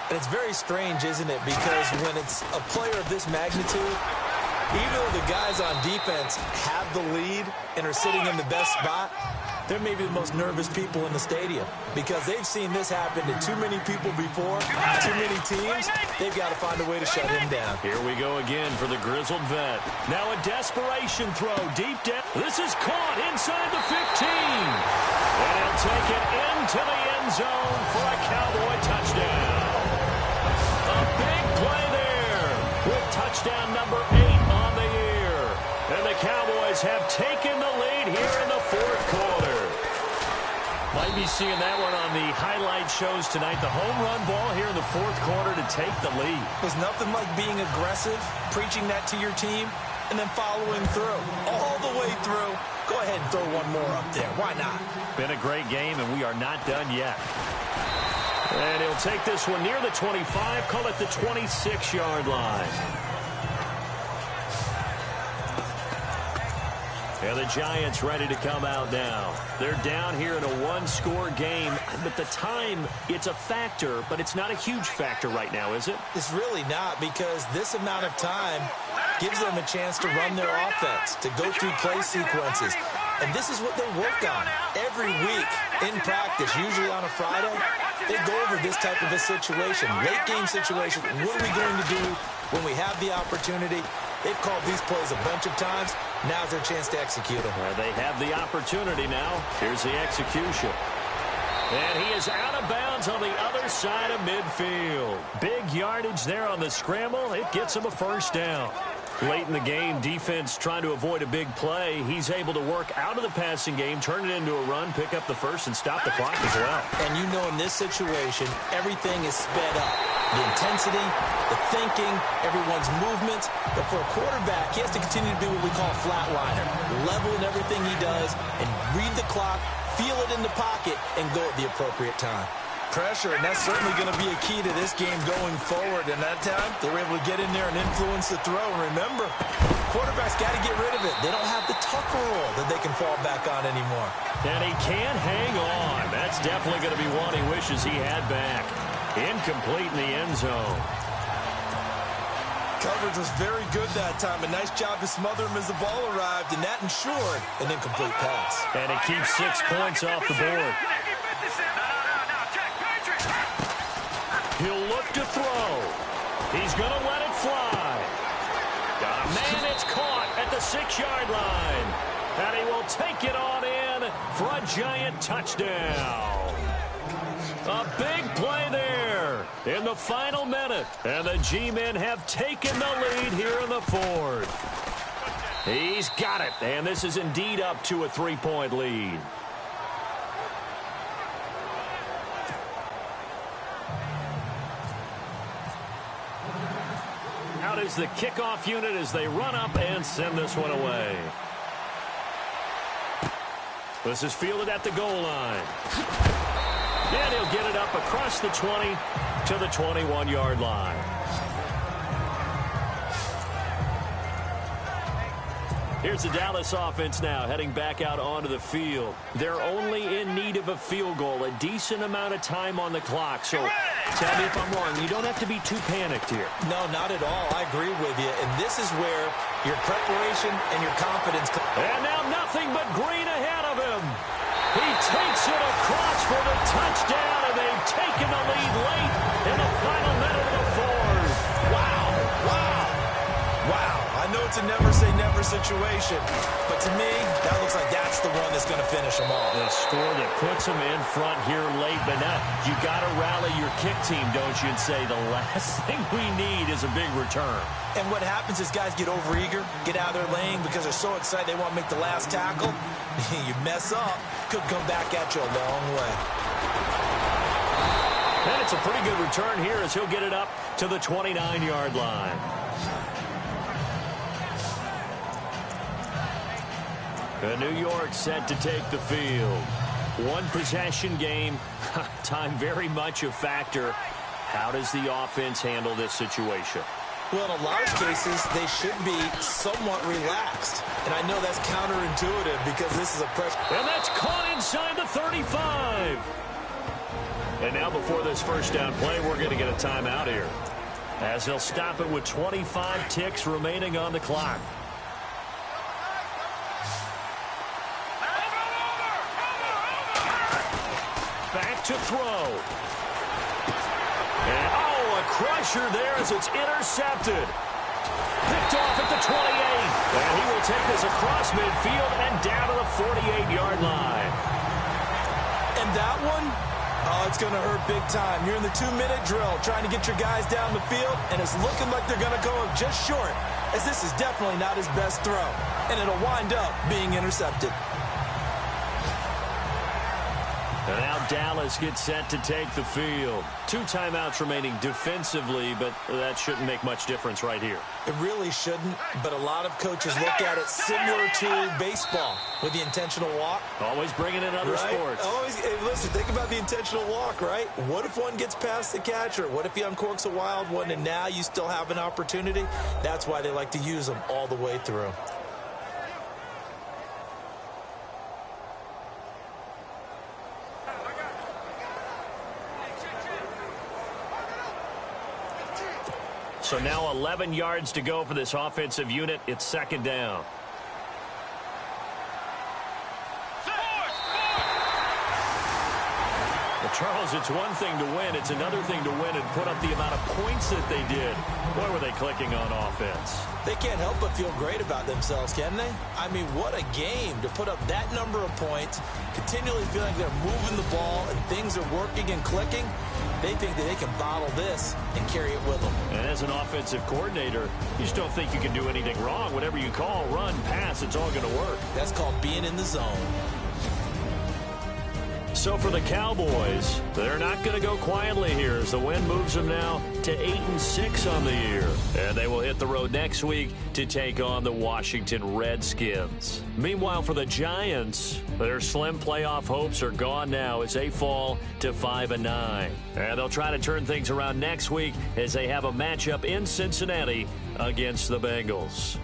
And it's very strange, isn't it? Because when it's a player of this magnitude, even though the guys on defense have the lead and are sitting in the best spot, they're maybe the most nervous people in the stadium because they've seen this happen to too many people before, too many teams. They've got to find a way to shut him down. Here we go again for the grizzled vet. Now a desperation throw deep down. This is caught inside the 15. And he'll take it into the end zone for a Cowboy touchdown. A big play there with touchdown number 8 on the year. And the Cowboys have taken the lead here in the fourth quarter. Might be seeing that one on the highlight shows tonight. The home run ball here in the fourth quarter to take the lead. There's nothing like being aggressive, preaching that to your team, and then following through. All the way through. Go ahead and throw one more up there. Why not? Been a great game, and we are not done yet. And he'll take this one near the 25, call it the 26-yard line. And the Giants ready to come out now. They're down here in a one-score game, but the time, it's a factor, but it's not a huge factor right now, is it? It's really not because this amount of time gives them a chance to run their offense, to go through play sequences. And this is what they work on every week in practice, usually on a Friday. They go over this type of a situation, late-game situation. What are we going to do when we have the opportunity? They've called these plays a bunch of times. Now's their chance to execute them. Well, they have the opportunity now. Here's the execution. And he is out of bounds on the other side of midfield. Big yardage there on the scramble. It gets him a first down. Late in the game, defense trying to avoid a big play. He's able to work out of the passing game, turn it into a run, pick up the first, and stop the clock as well. And you know in this situation, everything is sped up. The intensity, the thinking, everyone's movements. But for a quarterback, he has to continue to be what we call a flatliner. Level in everything he does and read the clock, feel it in the pocket, and go at the appropriate time. Pressure, and that's certainly going to be a key to this game going forward. And that time, they were able to get in there and influence the throw. And remember, quarterbacks got to get rid of it. They don't have the Tucker rule that they can fall back on anymore. And he can't hang on. That's definitely going to be one he wishes he had back. Incomplete in the end zone. Coverage was very good that time. A nice job to smother him as the ball arrived, and that ensured an incomplete pass. And it keeps 6 points off the board. He'll look to throw. He's going to let it fly. Got a man, it's caught at the 6-yard line. And he will take it on in for a Giant touchdown. A big play there in the final minute. And the G-men have taken the lead here in the fourth. He's got it. And this is indeed up to a 3-point lead. Out is the kickoff unit as they run up and send this one away. This is fielded at the goal line. And he'll get it up across the 20 to the 21-yard line. Here's the Dallas offense now heading back out onto the field. They're only in need of a field goal, a decent amount of time on the clock. So tell me if I'm wrong. You don't have to be too panicked here. No, not at all. I agree with you. And this is where your preparation and your confidence come. And now nothing but green ahead of him. He takes it across for the touchdown, and they've taken the lead late in the final minute of the fourth. Wow. Wow. Wow. I know it's a never-say-never situation. But to me, that looks like that's the one that's going to finish them off. A score that puts them in front here late. But now you got to rally your kick team, don't you, and say the last thing we need is a big return. And what happens is guys get overeager, get out of their lane because they're so excited they want to make the last tackle. You mess up, could come back at you a long way. And it's a pretty good return here as he'll get it up to the 29-yard line. New York set to take the field. One possession game, time very much a factor. How does the offense handle this situation? Well, in a lot of cases, they should be somewhat relaxed. And I know that's counterintuitive because this is a pressure. And that's caught inside the 35. And now before this first down play, we're going to get a timeout here, as they'll stop it with 25 ticks remaining on the clock. Back to throw. And, a crusher there as it's intercepted. Picked off at the 28. And he will take this across midfield and down to the 48-yard line. And that one, it's going to hurt big time. You're in the 2-minute drill trying to get your guys down the field, and it's looking like they're going to go just short, as this is definitely not his best throw. And it'll wind up being intercepted. And now Dallas gets set to take the field. 2 timeouts remaining defensively, but that shouldn't make much difference right here. It really shouldn't, but a lot of coaches look at it similar to baseball with the intentional walk. Always bringing in other sports. Hey, listen, think about the intentional walk, right? What if one gets past the catcher? What if he uncorks a wild one and now you still have an opportunity? That's why they like to use them all the way through. So now 11 yards to go for this offensive unit. It's second down. Well, Charles, it's one thing to win. It's another thing to win and put up the amount of points that they did. Boy, were they clicking on offense. They can't help but feel great about themselves, can they? I mean, what a game to put up that number of points, continually feeling they're moving the ball and things are working and clicking. They think that they can bottle this and carry it with them. And as an offensive coordinator, you just don't think you can do anything wrong. Whatever you call, run, pass, it's all going to work. That's called being in the zone. So for the Cowboys, they're not going to go quietly here as the win moves them now to 8-6 on the year. And they will hit the road next week to take on the Washington Redskins. Meanwhile, for the Giants, their slim playoff hopes are gone now as they fall to 5-9. And they'll try to turn things around next week as they have a matchup in Cincinnati against the Bengals.